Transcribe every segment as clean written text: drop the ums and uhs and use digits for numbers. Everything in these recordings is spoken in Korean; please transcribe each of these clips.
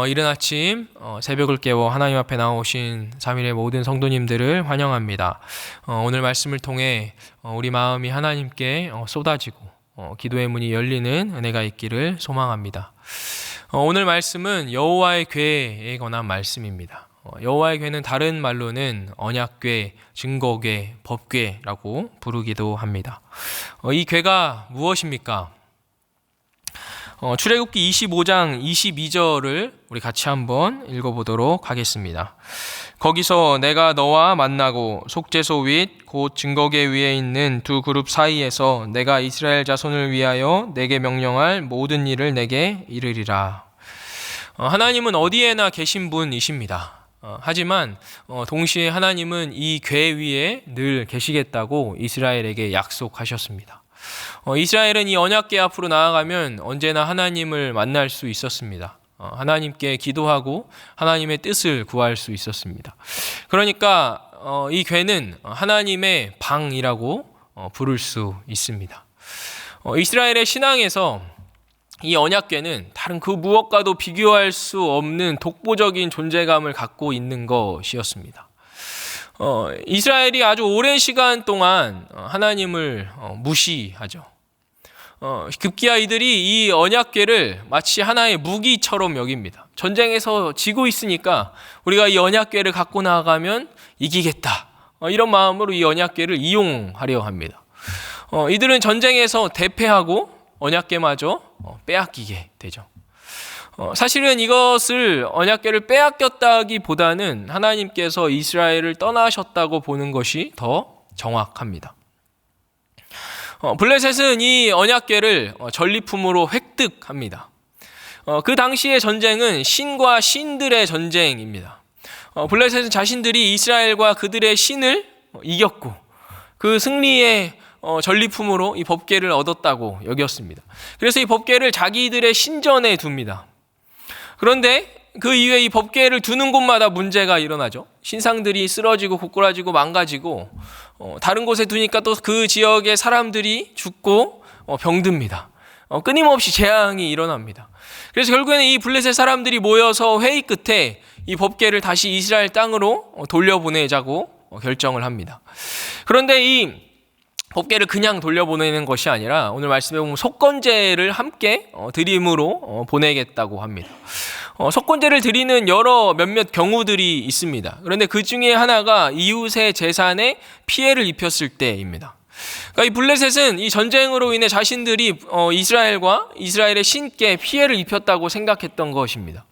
이른 아침 새벽을 깨워 하나님 앞에 나오신 3일의 모든 성도님들을 환영합니다. 오늘 말씀을 통해 우리 마음이 하나님께 쏟아지고 기도의 문이 열리는 은혜가 있기를 소망합니다. 오늘 말씀은 여호와의 궤에 관한 말씀입니다. 여호와의 궤는 다른 말로는 언약궤, 증거궤, 법궤라고 부르기도 합니다. 이 궤가 무엇입니까? 출애굽기 25장 22절을 우리 같이 한번 읽어보도록 하겠습니다. 거기서 내가 너와 만나고 속죄소 윗 곧 증거궤 위에 있는 두 그룹 사이에서 내가 이스라엘 자손을 위하여 내게 명령할 모든 일을 내게 이르리라. 하나님은 어디에나 계신 분이십니다. 하지만 동시에 하나님은 이 궤 위에 늘 계시겠다고 이스라엘에게 약속하셨습니다. 이스라엘은 이 언약궤 앞으로 나아가면 언제나 하나님을 만날 수 있었습니다. 하나님께 기도하고 하나님의 뜻을 구할 수 있었습니다. 그러니까 이 궤는 하나님의 방이라고 부를 수 있습니다. 이스라엘의 신앙에서 이 언약궤는 다른 그 무엇과도 비교할 수 없는 독보적인 존재감을 갖고 있는 것이었습니다. 이스라엘이 아주 오랜 시간 동안 하나님을 무시하죠. 급기야 이들이 이 언약궤를 마치 하나의 무기처럼 여깁니다. 전쟁에서 지고 있으니까 우리가 이 언약궤를 갖고 나가면 이기겠다. 이런 마음으로 이 언약궤를 이용하려 합니다. 이들은 전쟁에서 대패하고 언약궤마저 빼앗기게 되죠. 사실은 이것을 언약궤를 빼앗겼다기보다는 하나님께서 이스라엘을 떠나셨다고 보는 것이 더 정확합니다. 블레셋은 이 언약궤를 전리품으로 획득합니다. 그 당시의 전쟁은 신과 신들의 전쟁입니다. 블레셋은 자신들이 이스라엘과 그들의 신을 이겼고 그 승리의 전리품으로 이 법궤를 얻었다고 여겼습니다. 그래서 이 법궤를 자기들의 신전에 둡니다. 그런데 그 이후에 이 법궤를 두는 곳마다 문제가 일어나죠. 신상들이 쓰러지고 고꾸라지고 망가지고 다른 곳에 두니까 또 그 지역의 사람들이 죽고 병듭니다. 끊임없이 재앙이 일어납니다. 그래서 결국에는 이 블레셋 사람들이 모여서 회의 끝에 이 법궤를 다시 이스라엘 땅으로 돌려보내자고 결정을 합니다. 그런데 이 법궤를 그냥 돌려보내는 것이 아니라 오늘 말씀에 보면 속건제를 함께 드림으로 보내겠다고 합니다. 속건제를 드리는 몇몇 경우들이 있습니다. 그런데 그 중에 하나가 이웃의 재산에 피해를 입혔을 때입니다. 그러니까 이 블레셋은 이 전쟁으로 인해 자신들이 이스라엘과 이스라엘의 신께 피해를 입혔다고 생각했던 것입니다.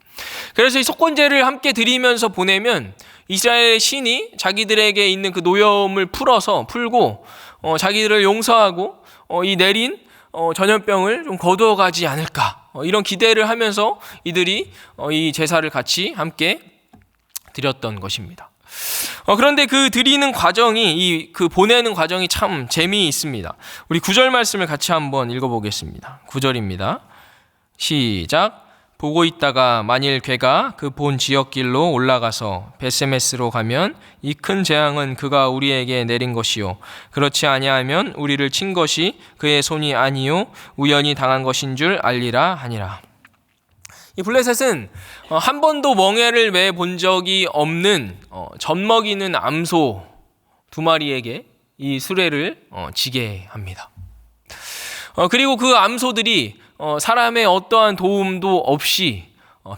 그래서 이 속건제를 함께 드리면서 보내면 이스라엘의 신이 자기들에게 있는 그 노여움을 풀고 자기들을 용서하고 이 내린 전염병을 좀 거두어가지 않을까 이런 기대를 하면서 이들이 이 제사를 같이 함께 드렸던 것입니다. 그런데 그 드리는 과정이 그 보내는 과정이 참 재미있습니다. 우리 9절 말씀을 같이 한번 읽어보겠습니다. 9절입니다. 시작. 보고 있다가 만일 궤가 그 본 지역길로 올라가서 벳세메스로 가면 이 큰 재앙은 그가 우리에게 내린 것이요 그렇지 아니하면 우리를 친 것이 그의 손이 아니요 우연히 당한 것인 줄 알리라 하니라. 이 블레셋은 한 번도 멍에를 매 본 적이 없는 젖먹이는 암소 2마리에게 이 수레를 지게 합니다. 그리고 그 암소들이 사람의 어떠한 도움도 없이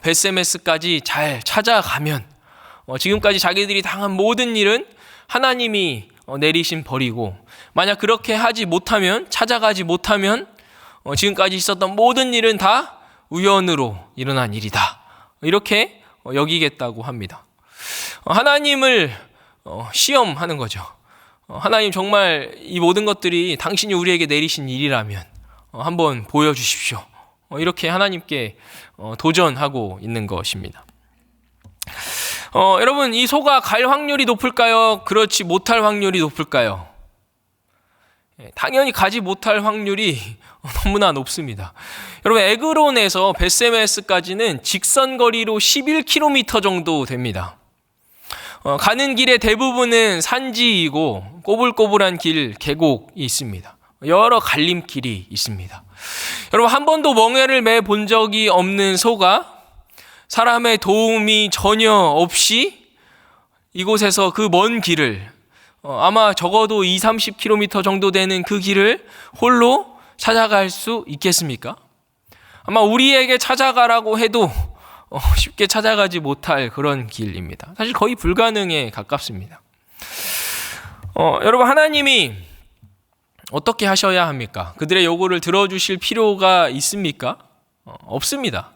벳세메스까지 잘 찾아가면 지금까지 자기들이 당한 모든 일은 하나님이 내리신 벌이고 만약 그렇게 찾아가지 못하면 지금까지 있었던 모든 일은 다 우연으로 일어난 일이다. 이렇게 여기겠다고 합니다. 하나님을 시험하는 거죠. 하나님 정말 이 모든 것들이 당신이 우리에게 내리신 일이라면 한번 보여주십시오. 이렇게 하나님께 도전하고 있는 것입니다. 여러분, 이 소가 갈 확률이 높을까요? 그렇지 못할 확률이 높을까요? 당연히 가지 못할 확률이 너무나 높습니다. 여러분, 에그론에서 벳세메스까지는 직선 거리로 11km 정도 됩니다. 가는 길의 대부분은 산지이고 꼬불꼬불한 계곡이 있습니다. 여러 갈림길이 있습니다. 여러분, 한 번도 멍에를 매 본 적이 없는 소가 사람의 도움이 전혀 없이 이곳에서 그 먼 길을 아마 적어도 20-30km 정도 되는 그 길을 홀로 찾아갈 수 있겠습니까? 아마 우리에게 찾아가라고 해도 쉽게 찾아가지 못할 그런 길입니다. 사실 거의 불가능에 가깝습니다. 여러분, 하나님이 어떻게 하셔야 합니까? 그들의 요구를 들어주실 필요가 있습니까? 없습니다.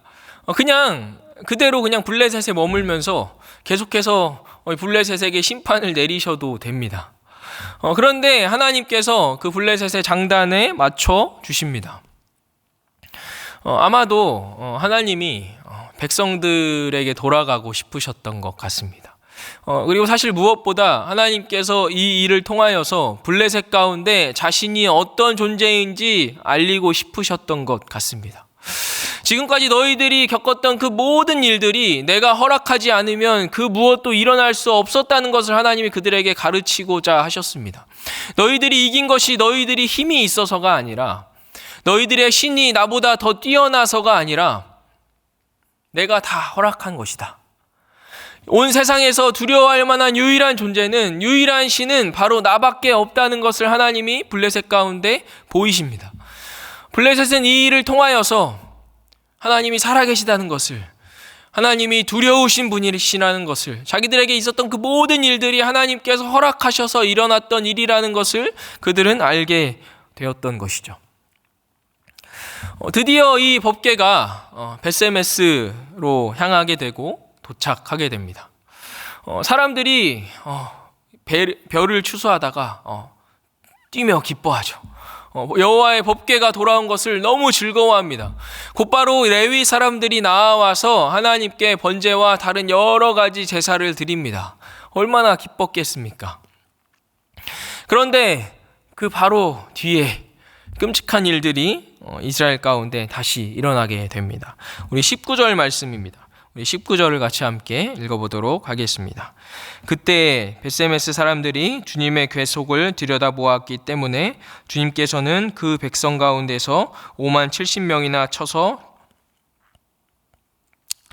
그냥 그대로 그냥 블레셋에 머물면서 계속해서 블레셋에게 심판을 내리셔도 됩니다. 그런데 하나님께서 그 블레셋의 장단에 맞춰 주십니다. 아마도 하나님이 백성들에게 돌아가고 싶으셨던 것 같습니다. 그리고 사실 무엇보다 하나님께서 이 일을 통하여서 블레셋 가운데 자신이 어떤 존재인지 알리고 싶으셨던 것 같습니다. 지금까지 너희들이 겪었던 그 모든 일들이 내가 허락하지 않으면 그 무엇도 일어날 수 없었다는 것을 하나님이 그들에게 가르치고자 하셨습니다. 너희들이 이긴 것이 너희들이 힘이 있어서가 아니라, 너희들의 신이 나보다 더 뛰어나서가 아니라 내가 다 허락한 것이다. 온 세상에서 두려워할 만한 유일한 존재는, 유일한 신은 바로 나밖에 없다는 것을 하나님이 블레셋 가운데 보이십니다. 블레셋은 이 일을 통하여서 하나님이 살아계시다는 것을, 하나님이 두려우신 분이시라는 것을, 자기들에게 있었던 그 모든 일들이 하나님께서 허락하셔서 일어났던 일이라는 것을 그들은 알게 되었던 것이죠. 드디어 이 법궤가 벳세메스로 향하게 되고 도착하게 됩니다. 사람들이 별을 추수하다가 뛰며 기뻐하죠. 여호와의 법궤가 돌아온 것을 너무 즐거워합니다. 곧바로 레위 사람들이 나와서 하나님께 번제와 다른 여러 가지 제사를 드립니다. 얼마나 기뻤겠습니까? 그런데 그 바로 뒤에 끔찍한 일들이 이스라엘 가운데 다시 일어나게 됩니다. 우리 19절 말씀입니다. 우리 19절을 같이 함께 읽어보도록 하겠습니다. 그때 벳세메스 사람들이 주님의 궤속을 들여다보았기 때문에 주님께서는 그 백성 가운데서 50,070명이나 쳐서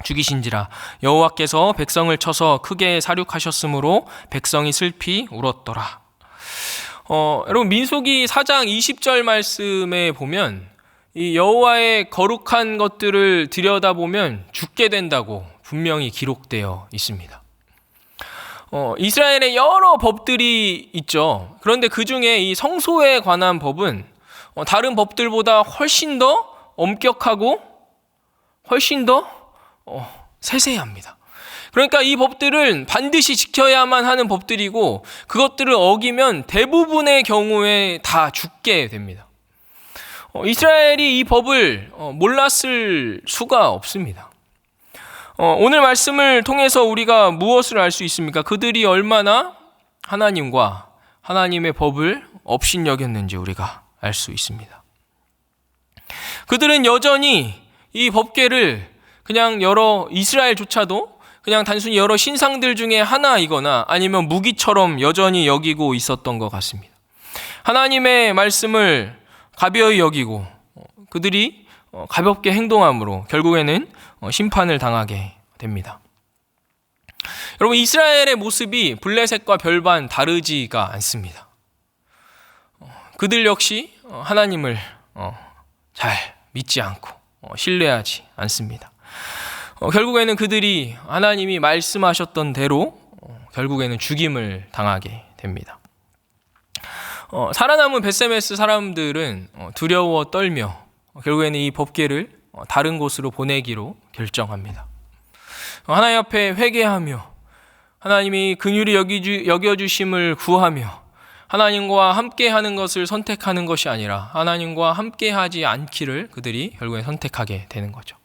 죽이신지라. 여호와께서 백성을 쳐서 크게 사륙하셨으므로 백성이 슬피 울었더라. 여러분, 민수기 4장 20절 말씀에 보면 이 여호와의 거룩한 것들을 들여다보면 죽게 된다고 분명히 기록되어 있습니다. 이스라엘에 여러 법들이 있죠. 그런데 그 중에 이 성소에 관한 법은 다른 법들보다 훨씬 더 엄격하고 훨씬 더 세세합니다. 그러니까 이 법들은 반드시 지켜야만 하는 법들이고, 그것들을 어기면 대부분의 경우에 다 죽게 됩니다. 이스라엘이 이 법을 몰랐을 수가 없습니다. 오늘 말씀을 통해서 우리가 무엇을 알 수 있습니까? 그들이 얼마나 하나님과 하나님의 법을 업신여겼는지 우리가 알 수 있습니다. 그들은 여전히 이 법궤를 그냥 이스라엘조차도 그냥 단순히 여러 신상들 중에 하나이거나 아니면 무기처럼 여전히 여기고 있었던 것 같습니다. 하나님의 말씀을 가벼이 여기고 그들이 가볍게 행동함으로 결국에는 심판을 당하게 됩니다. 여러분, 이스라엘의 모습이 블레셋과 별반 다르지가 않습니다. 그들 역시 하나님을 잘 믿지 않고 신뢰하지 않습니다. 결국에는 그들이 하나님이 말씀하셨던 대로 결국에는 죽임을 당하게 됩니다. 살아남은 벳세메스 사람들은 두려워 떨며 결국에는 이 법궤를 다른 곳으로 보내기로 결정합니다. 하나님 앞에 회개하며 하나님이 긍휼히 여겨주심을 구하며 하나님과 함께하는 것을 선택하는 것이 아니라 하나님과 함께하지 않기를 그들이 결국에 선택하게 되는 거죠.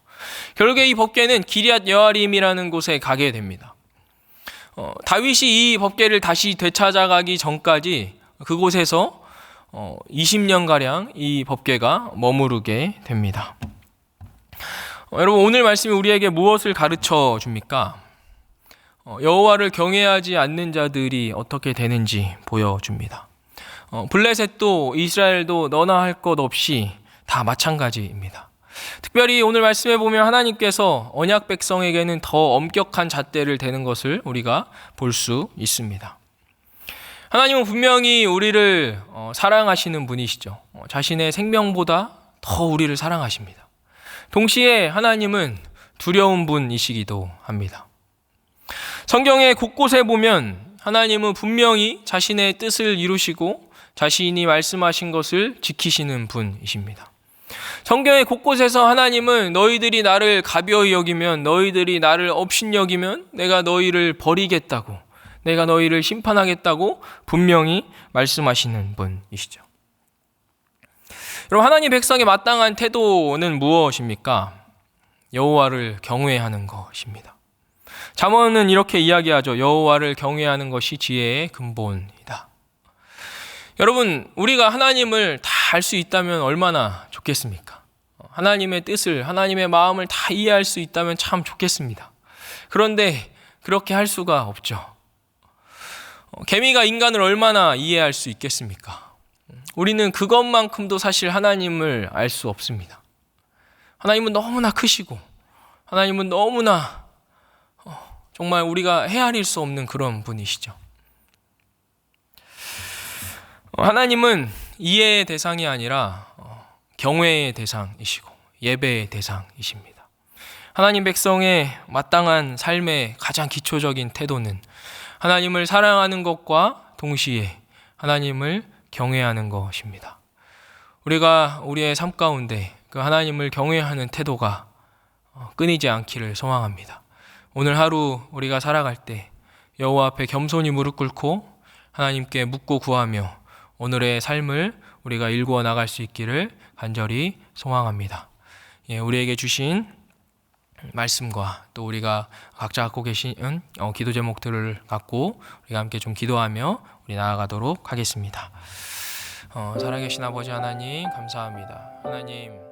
결국에 이 법궤는 기럇 여아림이라는 곳에 가게 됩니다. 다윗이 이 법궤를 다시 되찾아가기 전까지 그곳에서 20년가량 이 법궤가 머무르게 됩니다. 여러분, 오늘 말씀이 우리에게 무엇을 가르쳐 줍니까? 여호와를 경외하지 않는 자들이 어떻게 되는지 보여줍니다. 블레셋도 이스라엘도 너나 할 것 없이 다 마찬가지입니다. 특별히 오늘 말씀해 보면 하나님께서 언약 백성에게는 더 엄격한 잣대를 대는 것을 우리가 볼 수 있습니다. 하나님은 분명히 우리를 사랑하시는 분이시죠. 자신의 생명보다 더 우리를 사랑하십니다. 동시에 하나님은 두려운 분이시기도 합니다. 성경의 곳곳에 보면 하나님은 분명히 자신의 뜻을 이루시고 자신이 말씀하신 것을 지키시는 분이십니다. 성경의 곳곳에서 하나님은 너희들이 나를 가벼이 여기면, 너희들이 나를 업신여기면 내가 너희를 버리겠다고, 내가 너희를 심판하겠다고 분명히 말씀하시는 분이시죠. 여러분, 하나님 백성의 마땅한 태도는 무엇입니까? 여호와를 경외하는 것입니다. 잠언은 이렇게 이야기하죠. 여호와를 경외하는 것이 지혜의 근본이다. 여러분, 우리가 하나님을 다 알 수 있다면 얼마나 좋겠습니까? 하나님의 뜻을, 하나님의 마음을 다 이해할 수 있다면 참 좋겠습니다. 그런데 그렇게 할 수가 없죠. 개미가 인간을 얼마나 이해할 수 있겠습니까? 우리는 그것만큼도 사실 하나님을 알 수 없습니다. 하나님은 너무나 크시고, 하나님은 너무나 정말 우리가 헤아릴 수 없는 그런 분이시죠. 하나님은 이해의 대상이 아니라 경외의 대상이시고 예배의 대상이십니다. 하나님 백성의 마땅한 삶의 가장 기초적인 태도는 하나님을 사랑하는 것과 동시에 하나님을 경외하는 것입니다. 우리가 우리의 삶 가운데 그 하나님을 경외하는 태도가 끊이지 않기를 소망합니다. 오늘 하루 우리가 살아갈 때 여호와 앞에 겸손히 무릎 꿇고 하나님께 묻고 구하며 오늘의 삶을 우리가 일구어 나갈 수 있기를 간절히 소망합니다. 우리에게 주신 말씀과 또 우리가 각자 갖고 계신 기도 제목들을 갖고 우리가 함께 좀 기도하며 우리 나아가도록 하겠습니다. 살아계신 아버지 하나님 감사합니다. 하나님